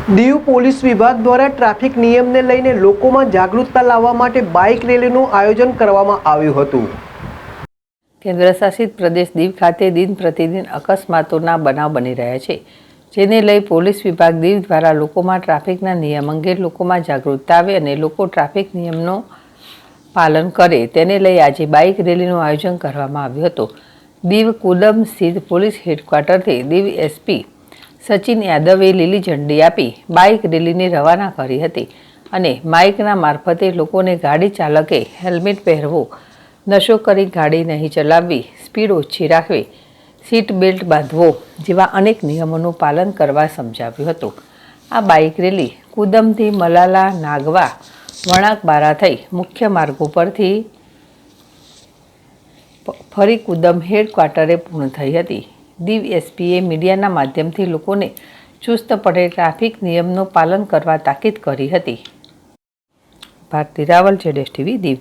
Diu police વિભાગ દ્વારા traffic નિયમને લઈને લોકોમાં જાગૃતતા લાવવા માટે બાઇક રેલીનું આયોજન કરવામાં આવ્યું હતું। કેન્દ્રશાસિત પ્રદેશ દીવ ખાતે દિન પ્રતિદિન અકસ્માતોના બનાવ બની રહ્યા છે, જેને લઈ પોલીસ વિભાગ દીવ દ્વારા લોકોમાં ટ્રાફિકના નિયમ અંગે લોકોમાં જાગૃતતા આવે અને લોકો ટ્રાફિક નિયમનું પાલન કરે તેને લઈ આજે બાઇક રેલીનું આયોજન કરવામાં આવ્યું હતું। દીવ કુદમ સ્થિત પોલીસ હેડક્વાર્ટરથી દીવ એસપી સચિન યાદવે લીલી ઝંડી આપી બાઇક રેલીને રવાના કરી હતી અને માઇકના મારફતે લોકોને ગાડી ચાલકે હેલ્મેટ પહેરવું, નશો કરી ગાડી નહીં ચલાવવી, સ્પીડ ઓછી રાખવી, સીટ બેલ્ટ બાંધવો જેવા અનેક નિયમોનું પાલન કરવા સમજાવ્યું હતું। આ બાઇક રેલી કુદમથી મલાલા નાગવા વણાકબારા થઈ મુખ્ય માર્ગો પરથી ફરી કુદમ હેડક્વાર્ટરે પૂર્ણ થઈ હતી। દીવ એસપીએ મીડિયાના માધ્યમથી લોકોને ચુસ્તપણે ટ્રાફિક નિયમનું પાલન કરવા તાકીદ કરી હતી। ભારતી રાવલ, ZSTV, દીવ।